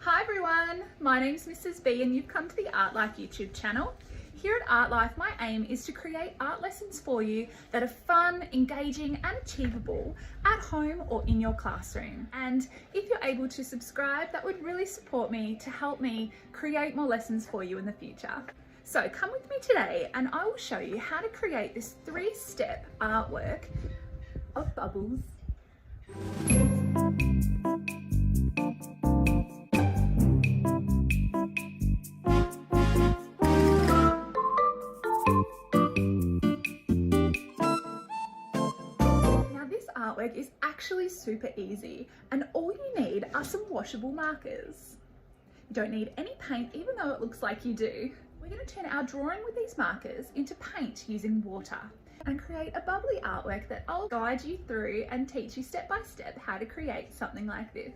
Hi everyone, my name's Mrs. B and you've come to the Artlife YouTube channel. Here at Artlife, my aim is to create art lessons for you that are fun, engaging and achievable at home or in your classroom. And if you're able to subscribe, that would really support me to help me create more lessons for you in the future. So come with me today and I will show you how to create this 3-step artwork of bubbles. Artwork is actually super easy and all you need are some washable markers. You don't need any paint even though it looks like you do. We're going to turn our drawing with these markers into paint using water and create a bubbly artwork that I'll guide you through and teach you step by step how to create something like this.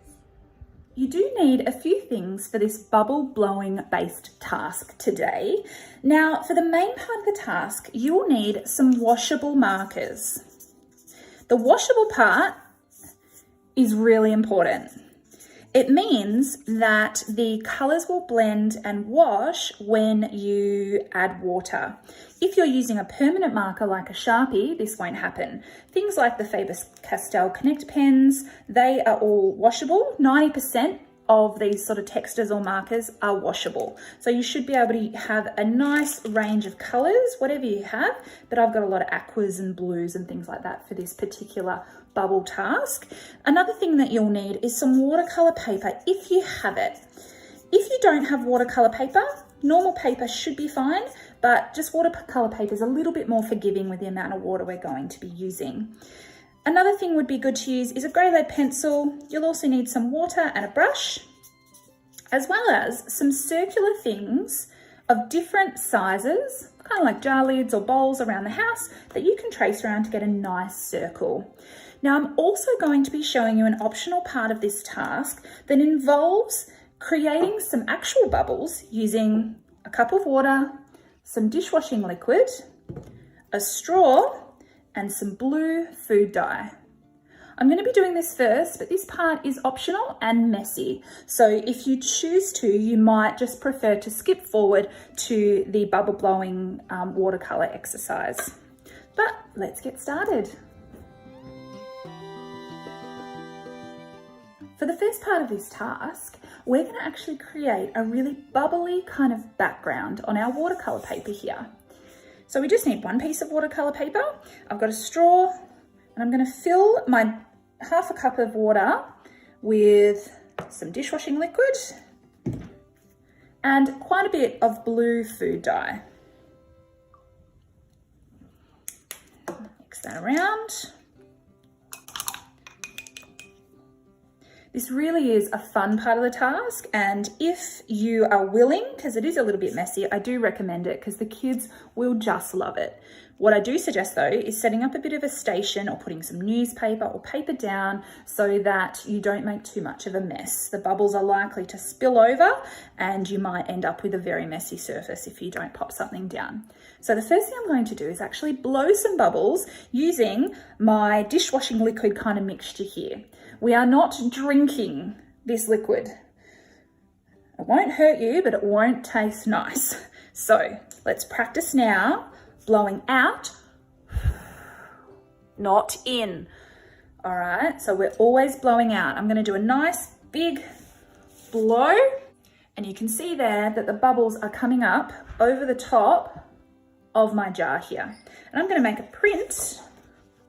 You do need a few things for this bubble blowing based task today. Now for the main part of the task you will need some washable markers. The washable part is really important. It means that the colours will blend and wash when you add water. If you're using a permanent marker like a Sharpie, this won't happen. Things like the Faber-Castell Connect pens, they are all washable. 90% of these sort of textures or markers are washable. So you should be able to have a nice range of colours, whatever you have, but I've got a lot of aquas and blues and things like that for this particular bubble task. Another thing that you'll need is some watercolour paper if you have it. If you don't have watercolour paper, normal paper should be fine, but just watercolour paper is a little bit more forgiving with the amount of water we're going to be using. Another thing would be good to use is a grey lead pencil. You'll also need some water and a brush, as well as some circular things of different sizes, kind of like jar lids or bowls around the house that you can trace around to get a nice circle. Now I'm also going to be showing you an optional part of this task that involves creating some actual bubbles using a cup of water, some dishwashing liquid, a straw, and some blue food dye. I'm going to be doing this first, but this part is optional and messy. So if you choose to, you might just prefer to skip forward to the bubble blowing watercolor exercise. But let's get started. For the first part of this task, we're going to actually create a really bubbly kind of background on our watercolor paper here. So we just need one piece of watercolor paper. I've got a straw and I'm going to fill my half a cup of water with some dishwashing liquid and quite a bit of blue food dye. Mix that around. This really is a fun part of the task, and if you are willing, because it is a little bit messy, I do recommend it because the kids will just love it. What I do suggest though is setting up a bit of a station or putting some newspaper or paper down so that you don't make too much of a mess. The bubbles are likely to spill over and you might end up with a very messy surface if you don't pop something down. So the first thing I'm going to do is actually blow some bubbles using my dishwashing liquid kind of mixture here. We are not drinking this liquid. It won't hurt you, but it won't taste nice. So let's practice now, blowing out, not in. All right, so we're always blowing out. I'm gonna do a nice big blow, and you can see there that the bubbles are coming up over the top of my jar here. And I'm gonna make a print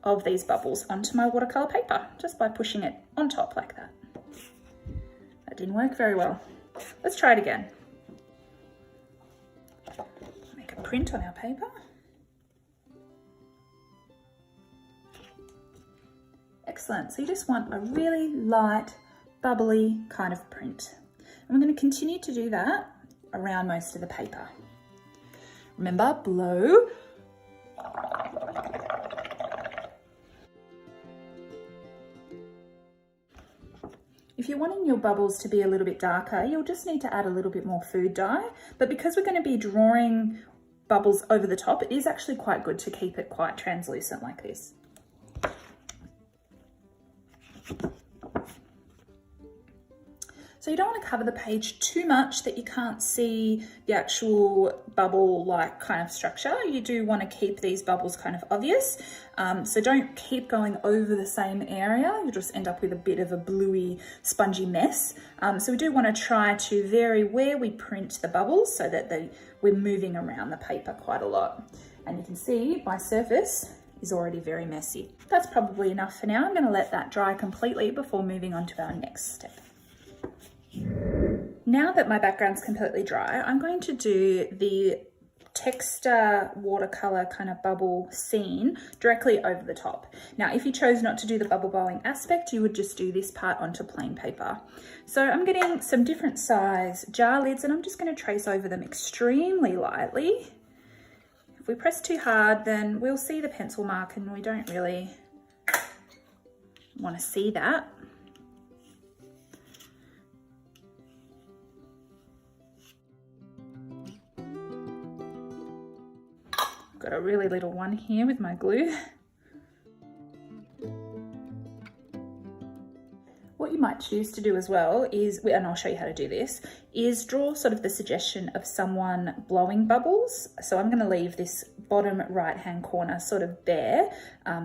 of these bubbles onto my watercolor paper just by pushing it on top like that. That didn't work very well. Let's try it again. Make a print on our paper. Excellent. So you just want a really light, bubbly kind of print. And we're going to continue to do that around most of the paper. Remember, blow. If you're wanting your bubbles to be a little bit darker, you'll just need to add a little bit more food dye. But because we're going to be drawing bubbles over the top, it is actually quite good to keep it quite translucent like this. So So you don't want to cover the page too much that you can't see the actual bubble-like kind of structure. You do want to keep these bubbles kind of obvious. So don't keep going over the same area. You'll just end up with a bit of a bluey, spongy mess. So we do want to try to vary where we print the bubbles so that we're moving around the paper quite a lot. And you can see my surface is already very messy. That's probably enough for now. I'm going to let that dry completely before moving on to our next step. Now that my background's completely dry, I'm going to do the texture watercolor kind of bubble scene directly over the top. Now, if you chose not to do the bubble bowing aspect, you would just do this part onto plain paper. So I'm getting some different size jar lids and I'm just going to trace over them extremely lightly. If we press too hard, then we'll see the pencil mark and we don't really want to see that. Got a really little one here with my glue. What you might choose to do as well is, and I'll show you how to do this, is draw sort of the suggestion of someone blowing bubbles. So I'm going to leave this bottom right hand corner sort of bare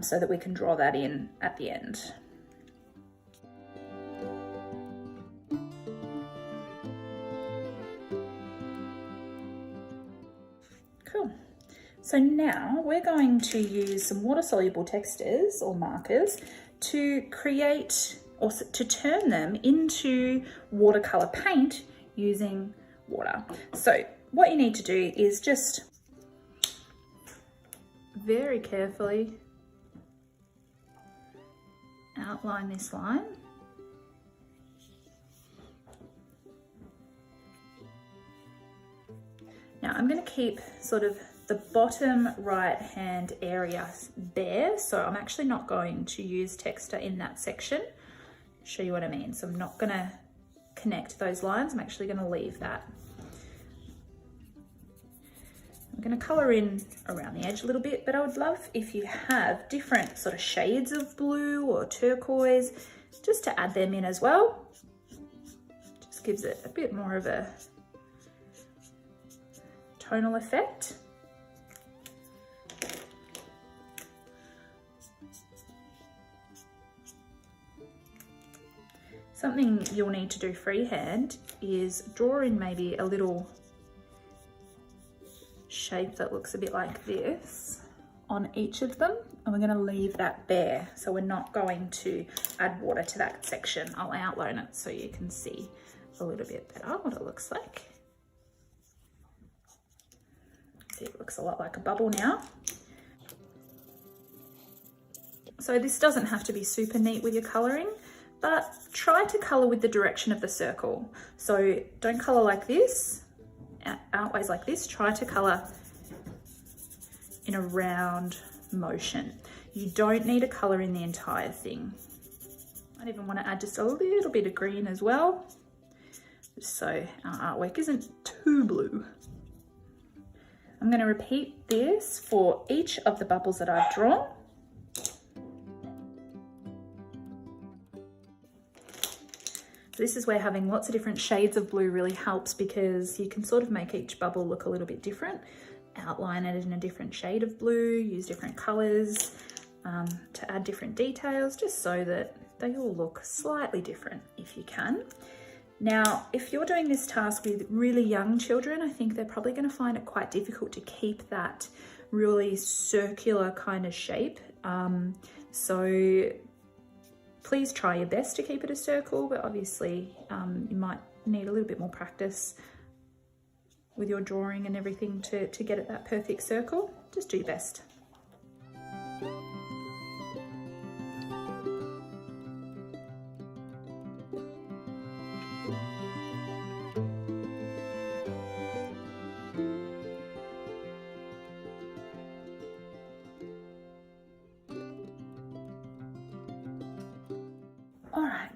so that we can draw that in at the end. Cool. So now we're going to use some water-soluble textures or markers to create or to turn them into watercolor paint using water. So what you need to do is just very carefully outline this line. Now I'm going to keep sort of the bottom right hand area bare, so I'm actually not going to use texture in that section. Show you what I mean. So I'm not going to connect those lines, I'm actually going to leave that. I'm going to colour in around the edge a little bit, but I would love if you have different sort of shades of blue or turquoise, just to add them in as well. Just gives it a bit more of a tonal effect. Something you'll need to do freehand is draw in maybe a little shape that looks a bit like this on each of them, and we're going to leave that bare, so we're not going to add water to that section. I'll outline it so you can see a little bit better what it looks like. See, it looks a lot like a bubble now. So this doesn't have to be super neat with your colouring, but try to colour with the direction of the circle. So don't colour like this, outways like this. Try to colour in a round motion. You don't need to colour in the entire thing. I'd even want to add just a little bit of green as well, just so our artwork isn't too blue. I'm going to repeat this for each of the bubbles that I've drawn. This is where having lots of different shades of blue really helps, because you can sort of make each bubble look a little bit different, outline it in a different shade of blue, use different colours to add different details, just so that they all look slightly different if you can. Now, if you're doing this task with really young children, I think they're probably going to find it quite difficult to keep that really circular kind of shape. So please try your best to keep it a circle, but obviously you might need a little bit more practice with your drawing and everything to get it that perfect circle. Just do your best.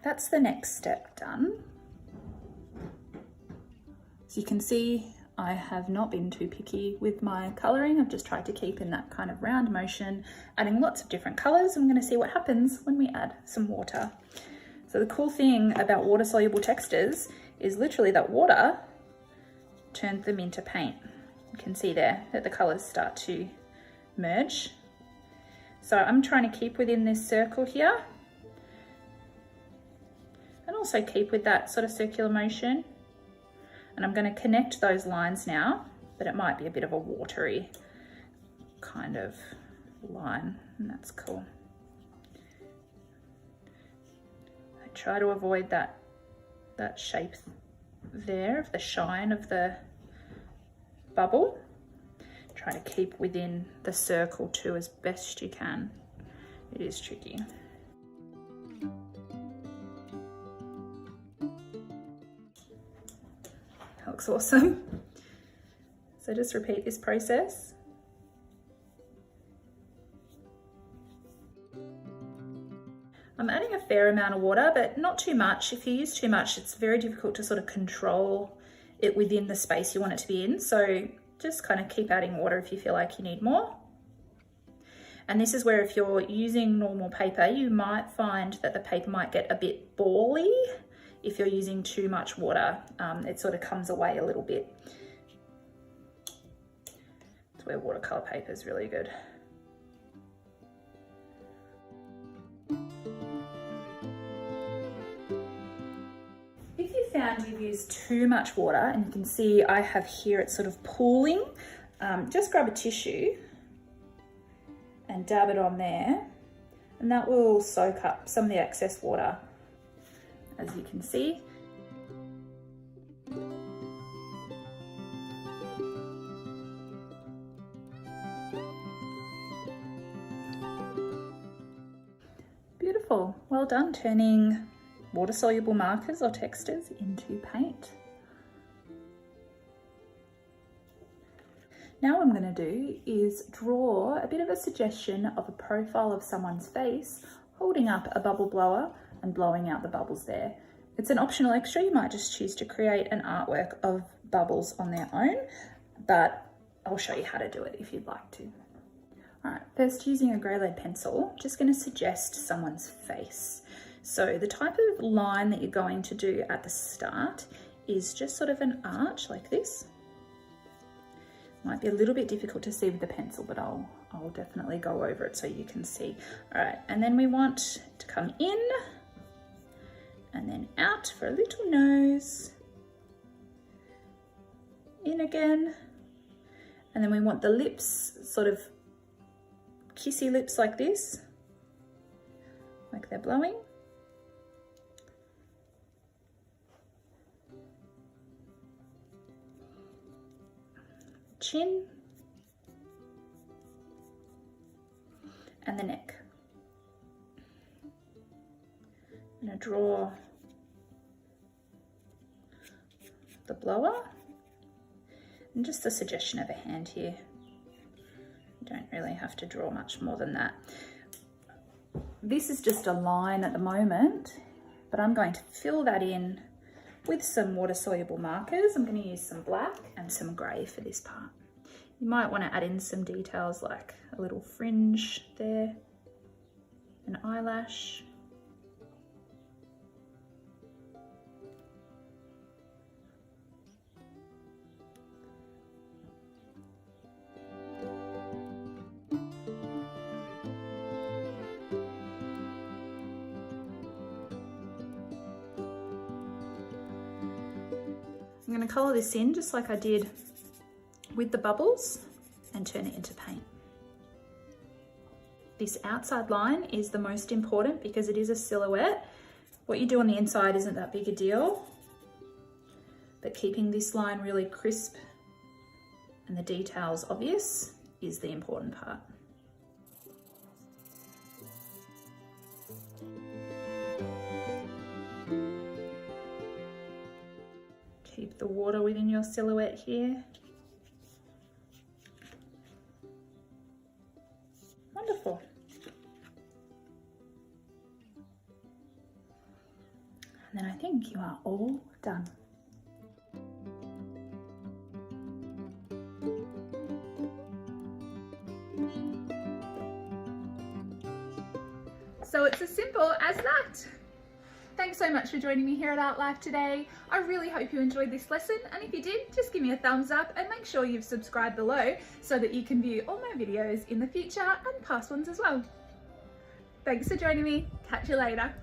That's the next step done. As you can see, I have not been too picky with my colouring. I've just tried to keep in that kind of round motion, adding lots of different colours. I'm going to see what happens when we add some water. So the cool thing about water soluble textures is literally that water turns them into paint. You can see there that the colours start to merge. So I'm trying to keep within this circle here and also keep with that sort of circular motion. And I'm going to connect those lines now, but it might be a bit of a watery kind of line, and that's cool. I try to avoid that shape there of the shine of the bubble. Try to keep within the circle too as best you can. It is tricky. That looks awesome. So just repeat this process. I'm adding a fair amount of water, but not too much. If you use too much, it's very difficult to sort of control it within the space you want it to be in. So just kind of keep adding water if you feel like you need more. And this is where if you're using normal paper, you might find that the paper might get a bit bally if you're using too much water. It sort of comes away a little bit. That's where watercolor paper is really good. If you found you've used too much water, and you can see I have here it's sort of pooling, just grab a tissue and dab it on there, and that will soak up some of the excess water, as you can see. Beautiful, well done turning water-soluble markers or textures into paint. Now what I'm going to do is draw a bit of a suggestion of a profile of someone's face holding up a bubble blower and blowing out the bubbles there. It's an optional extra. You might just choose to create an artwork of bubbles on their own, but I'll show you how to do it if you'd like to. All right, first using a grey lead pencil, just going to suggest someone's face. So the type of line that you're going to do at the start is just sort of an arch like this. Might be a little bit difficult to see with the pencil, but I'll definitely go over it so you can see. All right, and then we want to come in and then out for a little nose. In again. And then we want the lips sort of kissy lips like this, like they're blowing. Chin and the neck. I'm going to draw the blower and just a suggestion of a hand here. You don't really have to draw much more than that. This is just a line at the moment, but I'm going to fill that in with some water-soluble markers. I'm going to use some black and some grey for this part. You might want to add in some details like a little fringe there, an eyelash. I'm going to colour this in just like I did with the bubbles and turn it into paint. This outside line is the most important because it is a silhouette. What you do on the inside isn't that big a deal, but keeping this line really crisp and the details obvious is the important part. Keep the water within your silhouette here. Wonderful. And then I think you are all done. So it's as simple as that. Thank Thanks so much for joining me here at Artlife today. I really hope you enjoyed this lesson, and if you did, just give me a thumbs up and make sure you've subscribed below so that you can view all my videos in the future and past ones as well. Thanks for joining me. Catch you later.